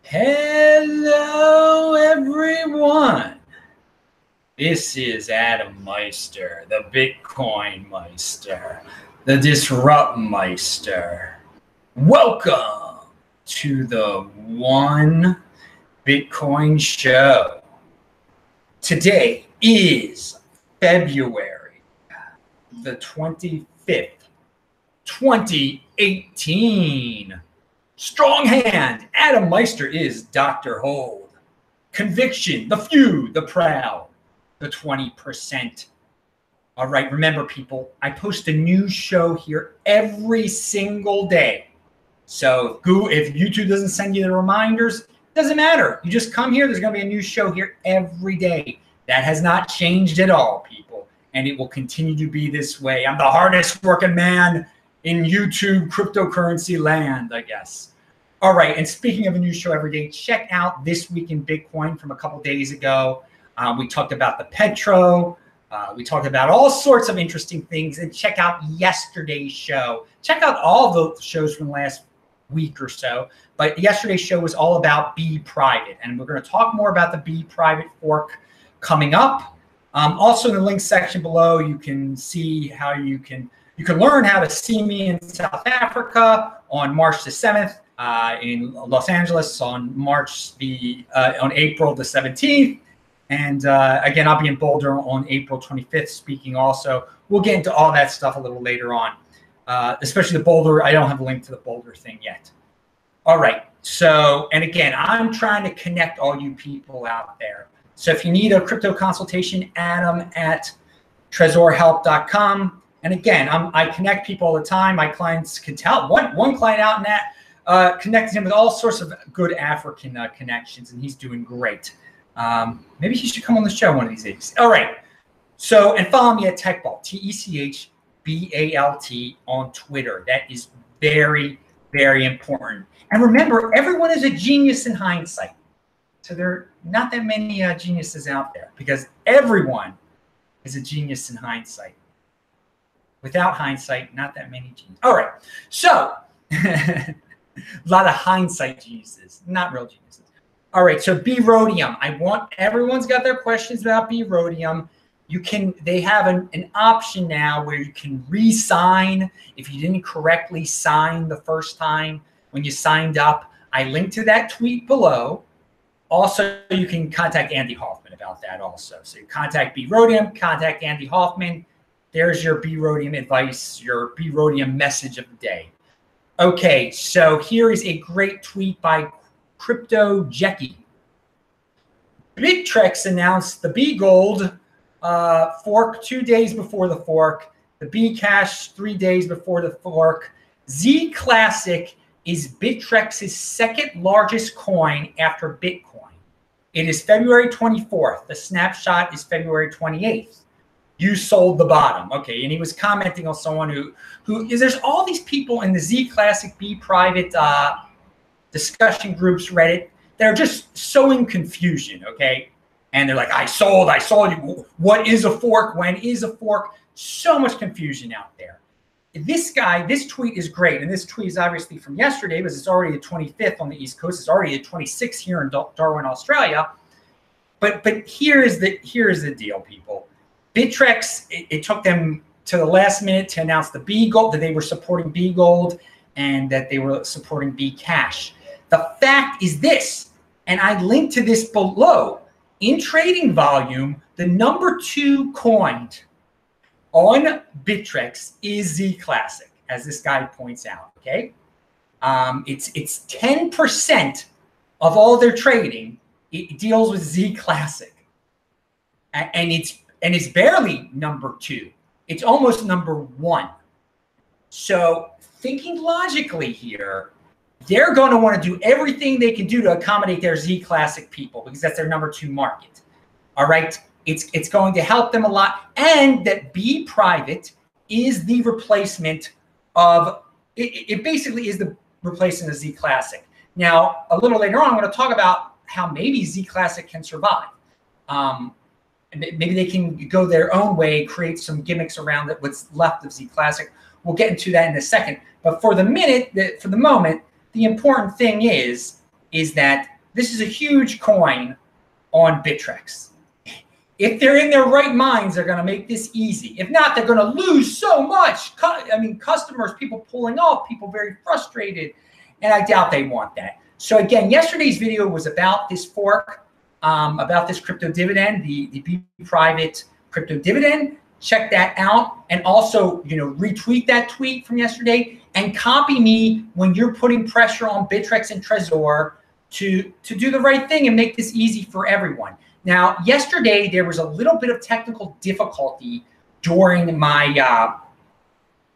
Hello, everyone. This is Adam Meister, the Bitcoin Meister, the Disrupt Meister. Welcome to the One Bitcoin Show. Today is February the 25th, 2018. Strong hand. Adam Meister is Dr. Hold. Conviction, the few, the proud, the 20%. All right, remember, people, I post a new show here every single day. So if YouTube doesn't send you the reminders, doesn't matter. You just come here. There's going to be a new show here every day. That has not changed at all, people. And it will continue to be this way. I'm the hardest working man in YouTube cryptocurrency land, I guess. All right, and speaking of a new show every day, check out This Week in Bitcoin from a couple days ago. We talked about the Petro. We talked about all sorts of interesting things. And check out yesterday's show. Check out all of the shows from the last week or so. But yesterday's show was all about Be Private. And we're going to talk more about the Be Private fork coming up. Also in the link section below, you can see how you can learn how to see me in South Africa on March the 7th, in Los Angeles on April the 17th. And again, I'll be in Boulder on April 25th speaking also. We'll get into all that stuff a little later on, especially the Boulder. I don't have a link to the Boulder thing yet. All right. So, and again, I'm trying to connect all you people out there. So if you need a crypto consultation, adam@tresorhelp.com. And again, I connect people all the time. My clients can tell. One client out in that connected him with all sorts of good African connections, and he's doing great. Maybe he should come on the show one of these days. All right. So, and follow me at TechBalt, TechBalt on Twitter. That is very, very important. And remember, everyone is a genius in hindsight. So there are not that many geniuses out there because everyone is a genius in hindsight. Without hindsight, not that many geniuses. All right. So a lot of hindsight geniuses, not real geniuses. All right. So B-Rhodium. Everyone's got their questions about B-Rhodium. They have an option now where you can re-sign if you didn't correctly sign the first time when you signed up. I linked to that tweet below. Also, you can contact Andy Hoffman about that also. So you contact B-Rhodium, contact Andy Hoffman. There's your B-Rhodium advice, your B-Rhodium message of the day. Okay, so here is a great tweet by Crypto Jecky. Bittrex announced the B-Gold fork 2 days before the fork, the B-Cash 3 days before the fork. Z Classic is Bittrex's second largest coin after Bitcoin. It is February 24th. The snapshot is February 28th. You sold the bottom. Okay, and he was commenting on someone who there's all these people in the Z Classic Be Private discussion groups, Reddit, that are just sowing confusion, okay? And they're like, I sold you. What is a fork? When is a fork? So much confusion out there. This tweet is great. And this tweet is obviously from yesterday because it's already the 25th on the East Coast. It's already the 26th here in Darwin, Australia. But here is the deal, people. Bittrex, it took them to the last minute to announce the B-Gold, that they were supporting B-Gold and that they were supporting B-Cash. The fact is this, and I linked to this below. In trading volume, the number 2 coin on Bittrex is Z Classic, as this guy points out. Okay, it's 10% of all their trading. It deals with Z Classic, and it's barely number 2. It's almost number 1. So thinking logically here, they're going to want to do everything they can do to accommodate their Z Classic people because that's their number 2 market. All right. It's going to help them a lot. And that Be Private is the replacement of, it basically is the replacement of Z Classic. Now, a little later on, I'm going to talk about how maybe Z Classic can survive. Maybe they can go their own way, create some gimmicks around it, what's left of Z Classic. We'll get into that in a second. But for the moment, the important thing is that this is a huge coin on Bittrex. If they're in their right minds, they're going to make this easy. If not, they're going to lose so much. I mean, customers, people pulling off, people very frustrated, and I doubt they want that. So again, yesterday's video was about this fork, about this crypto dividend, the Be Private crypto dividend. Check that out, and also, retweet that tweet from yesterday and copy me when you're putting pressure on Bittrex and Trezor to do the right thing and make this easy for everyone. Now, yesterday there was a little bit of technical difficulty during my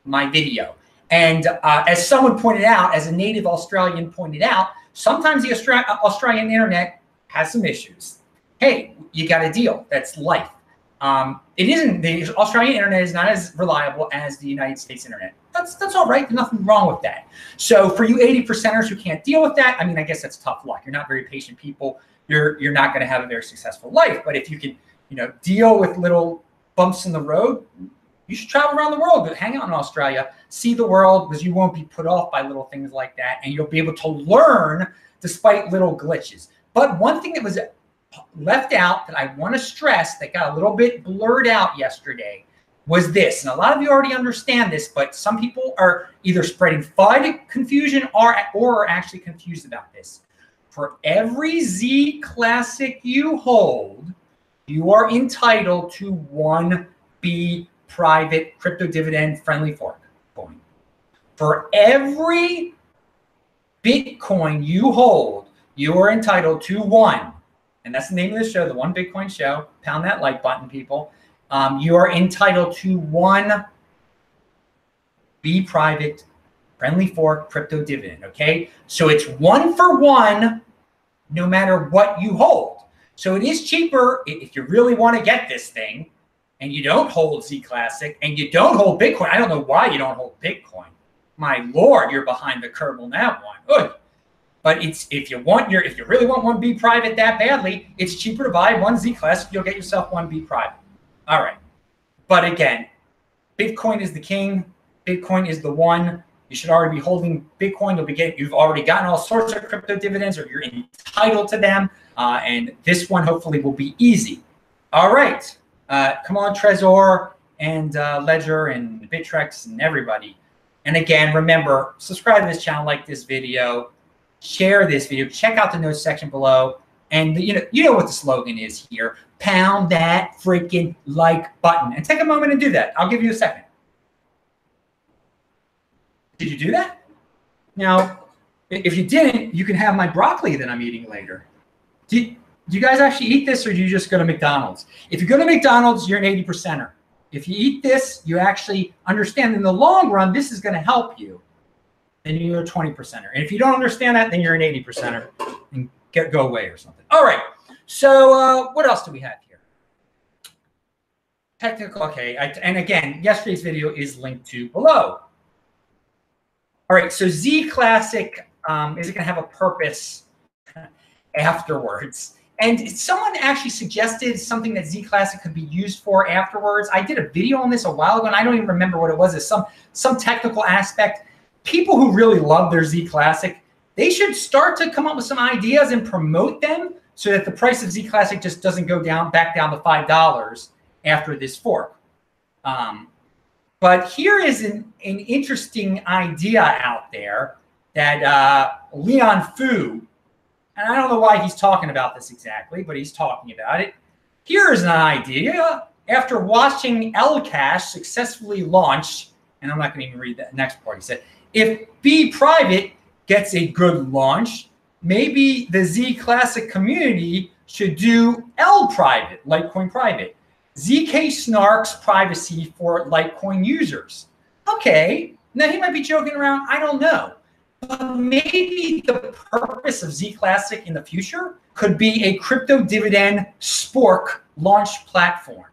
my video, and as someone pointed out, as a native Australian pointed out, sometimes the Australian internet has some issues. Hey, you got to deal. That's life. It isn't, the Australian internet is not as reliable as the United States internet. That's all right. There's nothing wrong with that. So for you 80%ers who can't deal with that, I mean, I guess that's tough luck. You're not very patient people. You're not going to have a very successful life. But if you can, deal with little bumps in the road, you should travel around the world, but hang out in Australia, see the world, because you won't be put off by little things like that, and you'll be able to learn despite little glitches. But one thing that was left out that I want to stress that got a little bit blurred out yesterday was this. And a lot of you already understand this, but some people are either spreading FUD confusion or are actually confused about this. For every Z Classic you hold, you are entitled to one Be Private crypto dividend friendly fork coin. For every Bitcoin you hold, you are entitled to one. And that's the name of the show, the One Bitcoin Show. Pound that like button, people. You are entitled to one Be Private friendly fork crypto dividend, okay? So it's 1 for 1 no matter what you hold. So it is cheaper if you really want to get this thing and you don't hold Z Classic and you don't hold Bitcoin. I don't know why you don't hold Bitcoin. My Lord, you're behind the curve on that one. Ugh. But it's if you really want one Be Private that badly, it's cheaper to buy one Z Classic. You'll get yourself one Be Private. All right. But again, Bitcoin is the king. Bitcoin is the one. You should already be holding Bitcoin. You've already gotten all sorts of crypto dividends, or you're entitled to them. And this one hopefully will be easy. All right. Come on, Trezor and Ledger and Bittrex and everybody. And again, remember, subscribe to this channel, like this video, share this video, check out the notes section below. And you know what the slogan is here. Pound that freaking like button. And take a moment and do that. I'll give you a second. Did you do that? Now, if you didn't, you can have my broccoli that I'm eating later. Do you guys actually eat this, or do you just go to McDonald's? If you go to McDonald's, you're an 80%er. If you eat this, you actually understand in the long run, this is going to help you. Then you're a 20%er. And if you don't understand that, then you're an 80%er and go away or something. All right. So what else do we have here? Technical. Okay. And again, yesterday's video is linked to below. All right. So Z Classic, is it going to have a purpose afterwards? And someone actually suggested something that Z Classic could be used for afterwards. I did a video on this a while ago, and I don't even remember what it was. It's some technical aspect. People who really love their Z Classic, they should start to come up with some ideas and promote them so that the price of Z Classic just doesn't go back down to $5 after this fork. But here is an interesting idea out there that Leon Fu, and I don't know why he's talking about this exactly, but he's talking about it. Here is an idea. After watching Lcash successfully launch, and I'm not going to even read that next part. He said, if Be Private gets a good launch, maybe the Z Classic community should do L Private, Litecoin Private. ZK Snark's privacy for Litecoin users. Okay, now he might be joking around. I don't know. But maybe the purpose of Z Classic in the future could be a crypto dividend spork launch platform.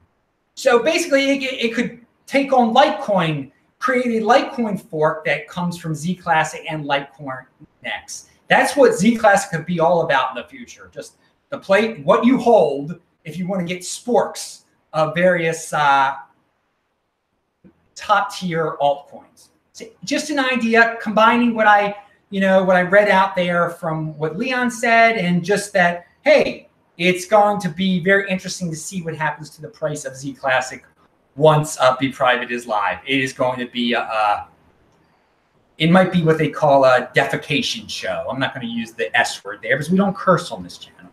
So basically, it could take on Litecoin, create a Litecoin fork that comes from Z Classic and Litecoin next. That's what Z Classic could be all about in the future. Just what you hold if you want to get sporks of various top tier altcoins. So just an idea, combining what I you know, what I read out there from what Leon said, and just that, hey, it's going to be very interesting to see what happens to the price of Z Classic once B Private is live. It is going to be it might be what they call a defecation show. I'm not going to use the S word there because we don't curse on this channel.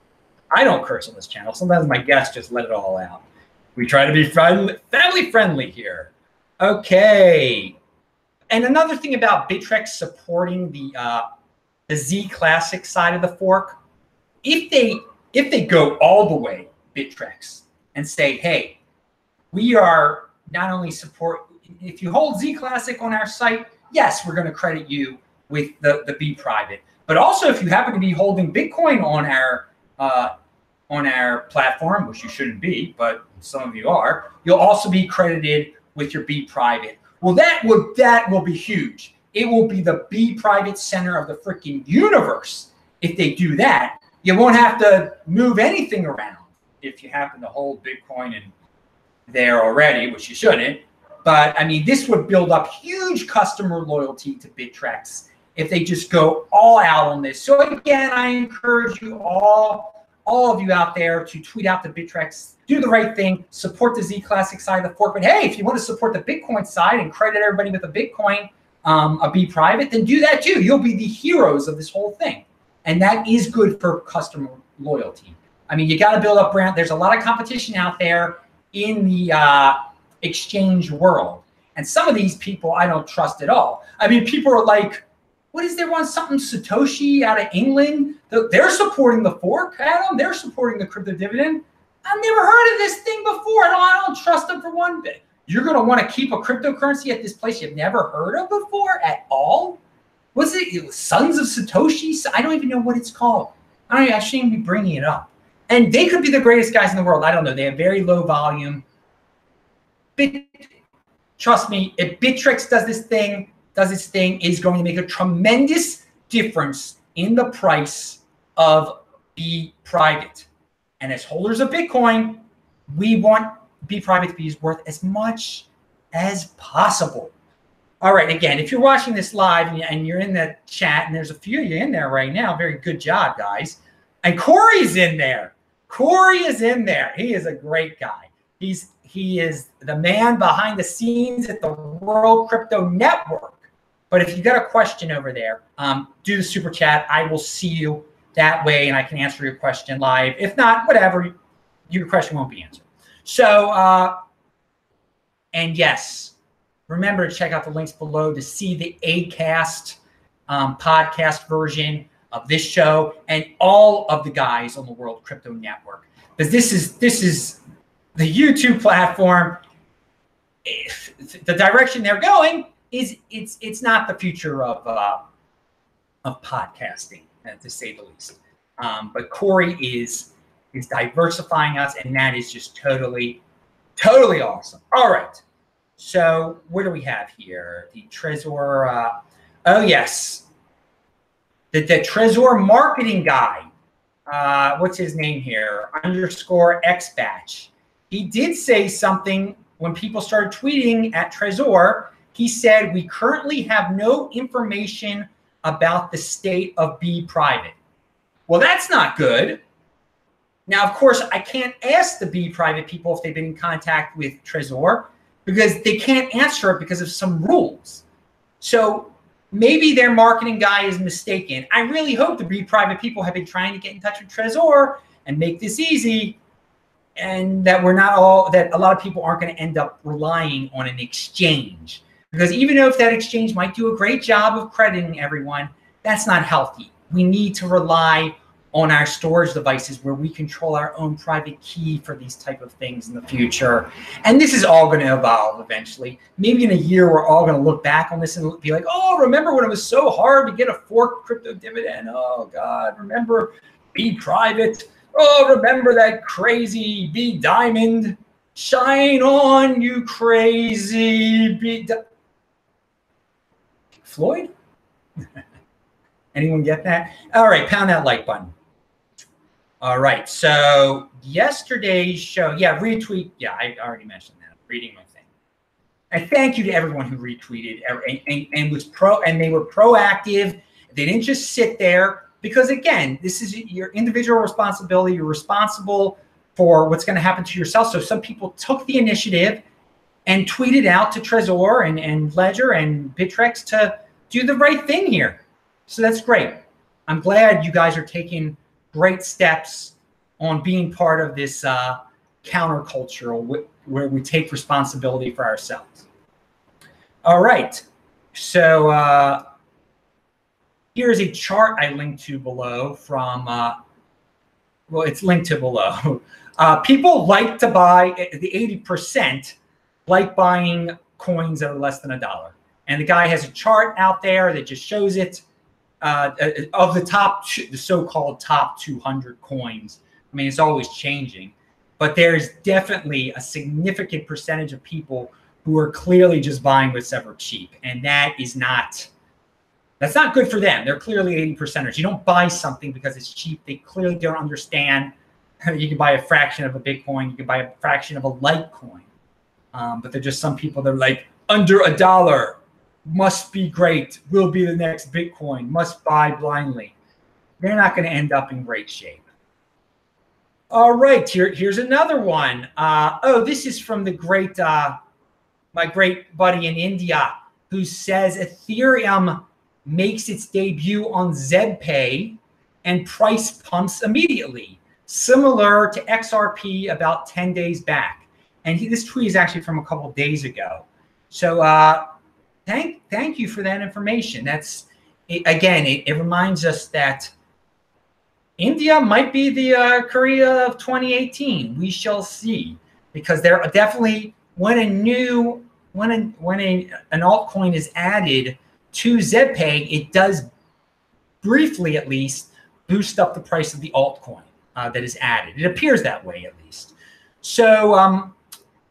I don't curse on this channel. Sometimes my guests just let it all out. We try to be family friendly here. Okay. And another thing about Bittrex supporting the Z Classic side of the fork, if they go all the way, Bittrex, and say, hey, we are not only support, if you hold Z Classic on our site, yes, we're going to credit you with the B Private. But also, if you happen to be holding Bitcoin on our platform, which you shouldn't be, but some of you are, you'll also be credited with your B Private. Well, that will be huge. It will be the B Private center of the freaking universe. If they do that, you won't have to move anything around if you happen to hold Bitcoin in there already, which you shouldn't. But I mean, this would build up huge customer loyalty to Bittrex if they just go all out on this. So again, I encourage you all of you out there to tweet out the Bittrex, do the right thing, support the Z Classic side of the fork. But hey, if you want to support the Bitcoin side and credit everybody with a Bitcoin, a B Private, then do that too. You'll be the heroes of this whole thing. And that is good for customer loyalty. I mean, you got to build up brand. There's a lot of competition out there in the exchange world. And some of these people I don't trust at all. I mean, people are like, what is there one, something Satoshi out of England? They're supporting the fork, Adam. They're supporting the crypto dividend. I've never heard of this thing before. I don't trust them for one bit. You're going to want to keep a cryptocurrency at this place you've never heard of before at all? Was it Sons of Satoshi? I don't even know what it's called. I shouldn't be bringing it up. And they could be the greatest guys in the world. I don't know. They have very low volume. Trust me, if Bittrex does its thing, is going to make a tremendous difference in the price of B Private. And as holders of Bitcoin, we want B Private to be worth as much as possible. All right, again, if you're watching this live and you're in the chat, and there's a few of you in there right now, very good job, guys. And Corey's in there. Corey is in there. He is a great guy. He is the man behind the scenes at the World Crypto Network. But if you got a question over there, do the super chat. I will see you that way, and I can answer your question live. If not, whatever, your question won't be answered. So, and yes, remember to check out the links below to see the Acast podcast version of this show and all of the guys on the World Crypto Network. Because this is the YouTube platform. The direction they're going is it's not the future of podcasting, to say the least. But Corey is diversifying us, and that is just totally awesome. All right. So what do we have here? The Trezor. Oh yes, the Trezor marketing guy. What's his name here? _xbatch. He did say something when people started tweeting at Trezor. He said, we currently have no information about the state of B Private. Well, that's not good. Now, of course, I can't ask the B Private people if they've been in contact with Trezor because they can't answer it because of some rules. So maybe their marketing guy is mistaken. I really hope the B Private people have been trying to get in touch with Trezor and make this easy, and that that a lot of people aren't going to end up relying on an exchange. Because even though if that exchange might do a great job of crediting everyone, that's not healthy. We need to rely on our storage devices where we control our own private key for these type of things in the future. And this is all going to evolve eventually. Maybe in a year, we're all going to look back on this and be like, oh, remember when it was so hard to get a fork crypto dividend? Oh, God, remember B Private? Oh, remember that crazy B Diamond? Shine on, you crazy B Floyd? Anyone get that? All right, pound that like button. All right, so yesterday's show, yeah, retweet. Yeah, I already mentioned that. I'm reading my thing. And thank you to everyone who retweeted and was and they were proactive. They didn't just sit there because, again, this is your individual responsibility. You're responsible for what's going to happen to yourself. So some people took the initiative and tweeted out to Trezor and Ledger and Bittrex to do the right thing here. So that's great. I'm glad you guys are taking great steps on being part of this counterculture where we take responsibility for ourselves. All right. So here's a chart I linked to below from, well, it's linked to below. People like to buy, the 80% like buying coins that are less than $1. And the guy has a chart out there that just shows it of the so-called top 200 coins. I mean, it's always changing, but there's definitely a significant percentage of people who are clearly just buying what's ever cheap. And that's not good for them. They're clearly 80%ers. You don't buy something because it's cheap. They clearly don't understand. You can buy a fraction of a Bitcoin. You can buy a fraction of a Litecoin. But there's just some people that are like, under $1, must be great, will be the next Bitcoin, must buy blindly. They're not going to end up in great shape. All right, here's another one. This is from the great, my great buddy in India, who says Ethereum makes its debut on ZebPay and price pumps immediately, similar to XRP about 10 days back. And this tweet is actually from a couple of days ago. So thank you for that information. That's, again, it reminds us that India might be the Korea of 2018. We shall see, because there are definitely, when an altcoin is added to ZebPay, it does briefly, at least, boost up the price of the altcoin that is added. It appears that way, at least. So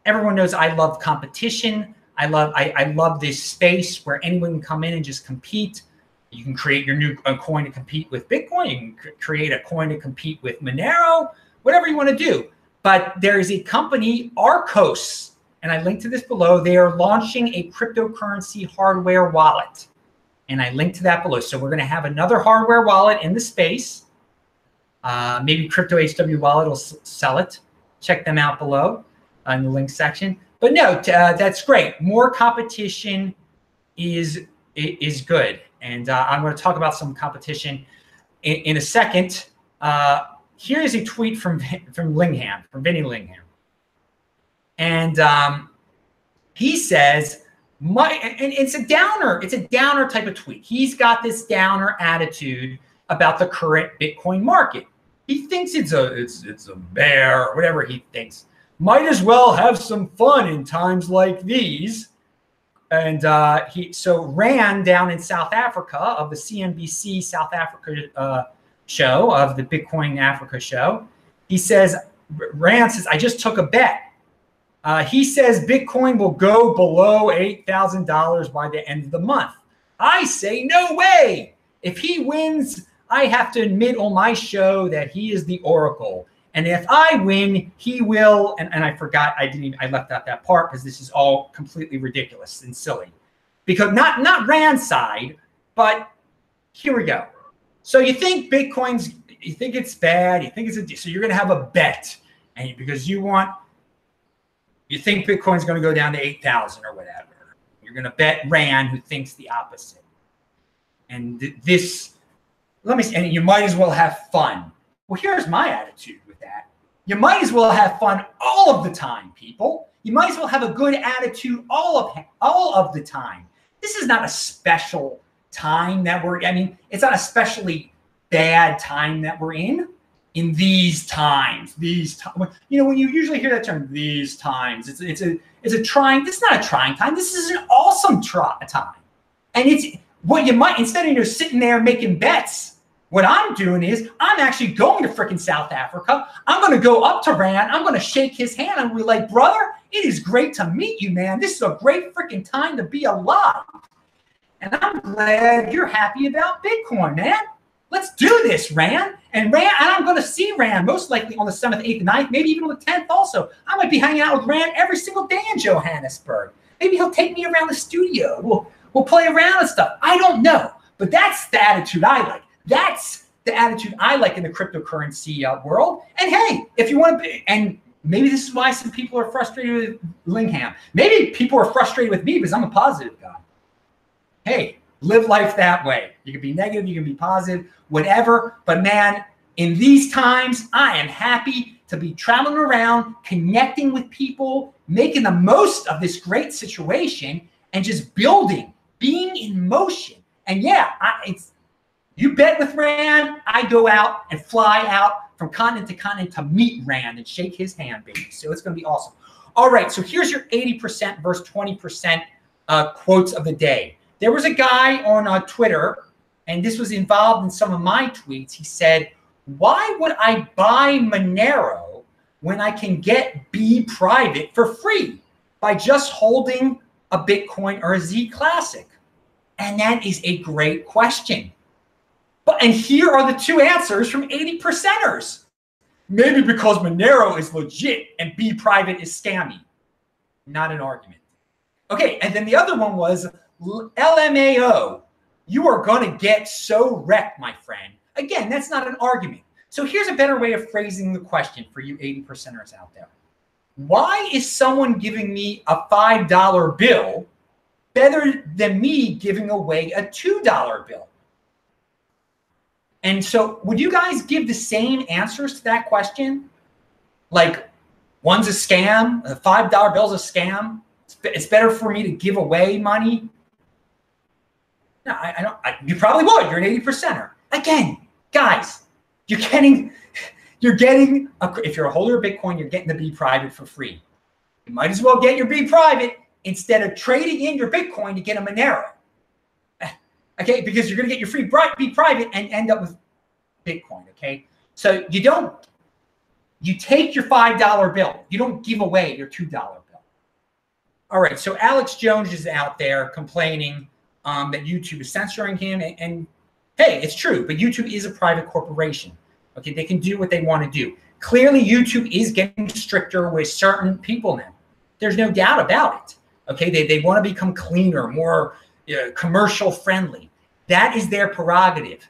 everyone knows I love competition. I love this space where anyone can come in and just compete. You can create your new coin to compete with Bitcoin. You can create a coin to compete with Monero, whatever you want to do. But there is a company, Arcos, and I linked to this below. They are launching a cryptocurrency hardware wallet. And I linked to that below. So we're going to have another hardware wallet in the space. Maybe Crypto HW Wallet will sell it. Check them out below in the link section. But no, that's great. More competition is good. And I'm going to talk about some competition in a second. Here is a tweet from Lingham, from Vinny Lingham. And he says, and it's a downer type of tweet. He's got this downer attitude about the current Bitcoin market. He thinks it's a bear, or whatever he thinks. Might as well have some fun in times like these. And so Rand down in South Africa of the CNBC South Africa show, of the Bitcoin Africa show, Rand says, I just took a bet. He says Bitcoin will go below $8,000 by the end of the month. I say, no way. If he wins, I have to admit on my show that he is the oracle. And if I win, he will, and I forgot, I left out that part because this is all completely ridiculous and silly. Because not Rand's side, but here we go. So you think Bitcoin's, you think it's bad, you think so you're gonna have a bet. And because you think Bitcoin's gonna go down to 8,000 or whatever. You're gonna bet Rand, who thinks the opposite. And and you might as well have fun. Well, here's my attitude with that. You might as well have fun all of the time, people. You might as well have a good attitude all of the time. This is not a special time that it's not a especially bad time that we're in these times. You know, when you usually hear that term, these times, it's a trying, this is not a trying time. This is an awesome time. And it's what you might, instead of sitting there making bets, what I'm doing is I'm actually going to freaking South Africa. I'm going to go up to Rand. I'm going to shake his hand and be like, brother, it is great to meet you, man. This is a great freaking time to be alive. And I'm glad you're happy about Bitcoin, man. Let's do this, Rand. And I'm going to see Rand most likely on the 7th, 8th, 9th, maybe even on the 10th also. I might be hanging out with Rand every single day in Johannesburg. Maybe he'll take me around the studio. We'll play around and stuff. I don't know. But that's the attitude I like. That's the attitude I like in the cryptocurrency world. And hey, if you want to, and maybe this is why some people are frustrated with Lingham. Maybe people are frustrated with me because I'm a positive guy. Hey, live life that way. You can be negative, you can be positive, whatever. But man, in these times, I am happy to be traveling around, connecting with people, making the most of this great situation, and just building, being in motion. And yeah, you bet with Rand, I go out and fly out from continent to continent to meet Rand and shake his hand, baby. So it's going to be awesome. All right, so here's your 80% versus 20% quotes of the day. There was a guy on Twitter, and this was involved in some of my tweets. He said, why would I buy Monero when I can get Be Private for free by just holding a Bitcoin or a Z Classic? And that is a great question. And here are the two answers from 80%ers. Maybe because Monero is legit and Be Private is scammy. Not an argument. Okay, and then the other one was LMAO. You are going to get so wrecked, my friend. Again, that's not an argument. So here's a better way of phrasing the question for you 80%ers out there. Why is someone giving me a $5 bill better than me giving away a $2 bill? And so would you guys give the same answers to that question? Like, one's a scam, a $5 bill's a scam. It's better for me to give away money. No, I don't. You probably would. You're an 80%er. Again, guys, you're getting if you're a holder of Bitcoin, you're getting the Be Private for free. You might as well get your Be Private instead of trading in your Bitcoin to get a Monero. Okay, because you're going to get your free Be Private and end up with Bitcoin. Okay, so you take your $5 bill. You don't give away your $2 bill. All right, so Alex Jones is out there complaining that YouTube is censoring him. And hey, it's true, but YouTube is a private corporation. Okay, they can do what they want to do. Clearly, YouTube is getting stricter with certain people now. There's no doubt about it. Okay, they want to become cleaner, more commercial friendly. That is their prerogative.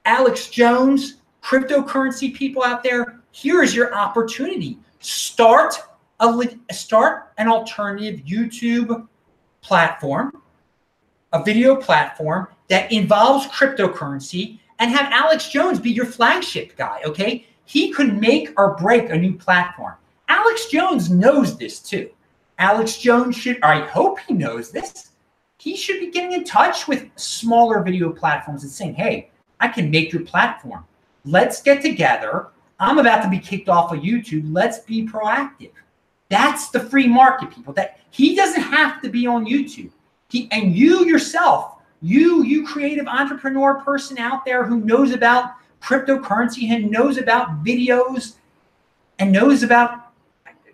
Alex Jones, cryptocurrency people out there, here is your opportunity. Start an alternative YouTube platform, a video platform that involves cryptocurrency, and have Alex Jones be your flagship guy, okay? He could make or break a new platform. Alex Jones knows this too. Alex Jones should, or I hope he knows this, he should be getting in touch with smaller video platforms and saying, hey, I can make your platform. Let's get together. I'm about to be kicked off of YouTube. Let's be proactive. That's the free market, people. That he doesn't have to be on YouTube. And you yourself, you creative entrepreneur person out there who knows about cryptocurrency and knows about videos and knows about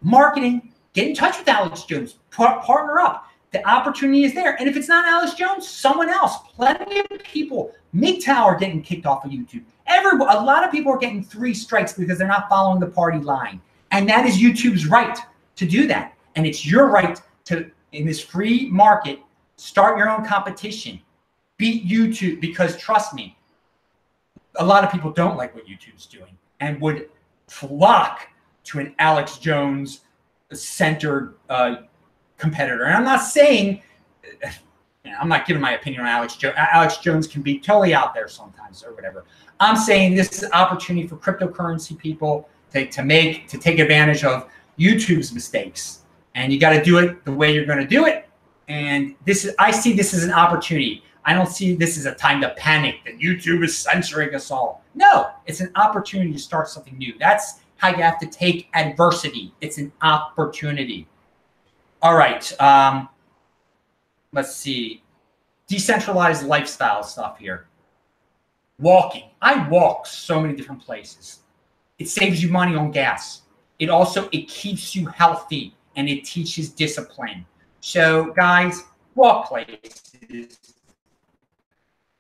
marketing, get in touch with Alex Jones. Partner up. The opportunity is there. And if it's not Alex Jones, someone else. Plenty of people. MGTOW are getting kicked off of YouTube. A lot of people are getting 3 strikes because they're not following the party line. And that is YouTube's right to do that. And it's your right to, in this free market, start your own competition. Beat YouTube, because trust me, a lot of people don't like what YouTube's doing and would flock to an Alex Jones centered competitor. And I'm not saying, I'm not giving my opinion on Alex Jones. Alex Jones can be totally out there sometimes or whatever. I'm saying this is an opportunity for cryptocurrency people to take advantage of YouTube's mistakes. And you got to do it the way you're going to do it. And I see this as an opportunity. I don't see this as a time to panic that YouTube is censoring us all. No, it's an opportunity to start something new. That's how you have to take adversity. It's an opportunity. All right. Let's see. Decentralized lifestyle stuff here. Walking. I walk so many different places. It saves you money on gas. It keeps you healthy, and it teaches discipline. So, guys, walk places.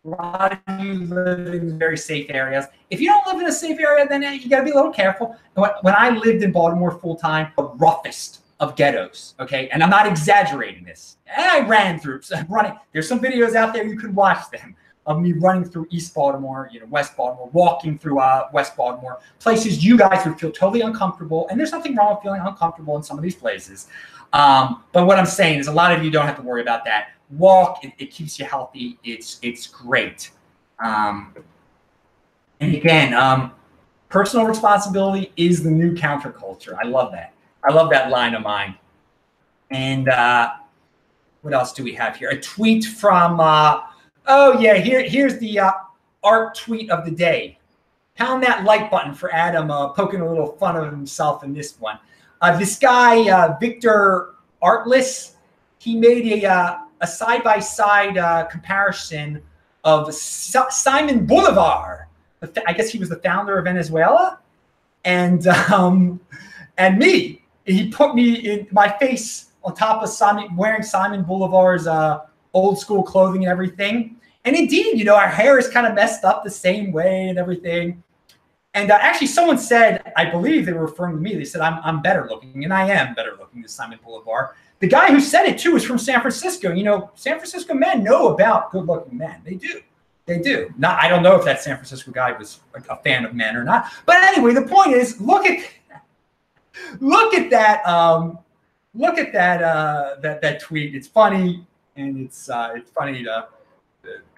A lot of you live in very safe areas. If you don't live in a safe area, then you got to be a little careful. When I lived in Baltimore full-time, the roughest of ghettos, okay? And I'm not exaggerating this. And I ran through, running. There's some videos out there, you can watch them. of me running through East Baltimore, West Baltimore, walking through West Baltimore, places you guys would feel totally uncomfortable. And there's nothing wrong with feeling uncomfortable in some of these places. But what I'm saying is a lot of you don't have to worry about that. Walk, it keeps you healthy. It's great. And again, personal responsibility is the new counterculture. I love that. I love that line of mine. And what else do we have here? A tweet from, oh yeah, here's the art tweet of the day. Pound that like button for Adam poking a little fun of himself in this one. This guy, Victor Artless, he made a side-by-side comparison of Simon Bolivar. I guess he was the founder of Venezuela, and me. He put me in my face on top of Simon, wearing Simon Bolivar's old school clothing and everything. And indeed, our hair is kind of messed up the same way and everything. And actually, someone said, I believe they were referring to me. They said I'm better looking, and I am better looking than Simon Bolivar. The guy who said it too is from San Francisco. San Francisco men know about good-looking men. They do. They do. I don't know if that San Francisco guy was a fan of men or not. But anyway, the point is, look at that. That tweet. It's funny, and it's funny to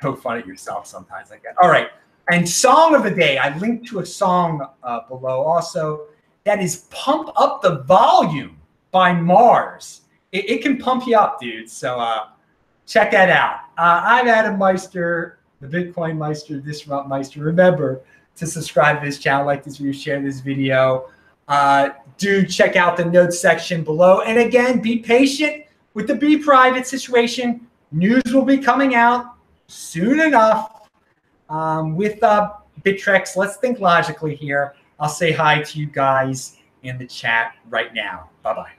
poke fun at yourself sometimes like that. All right. And song of the day. I linked to a song below also. That is "Pump Up the Volume" by Mars. It can pump you up, dude. So check that out. I'm Adam Meister, the Bitcoin Meister, Disrupt Meister. Remember to subscribe to this channel, like this video, share this video. Do check out the notes section below. And again, be patient with the Be Private situation. News will be coming out soon enough with Bittrex. Let's think logically here. I'll say hi to you guys in the chat right now. Bye-bye.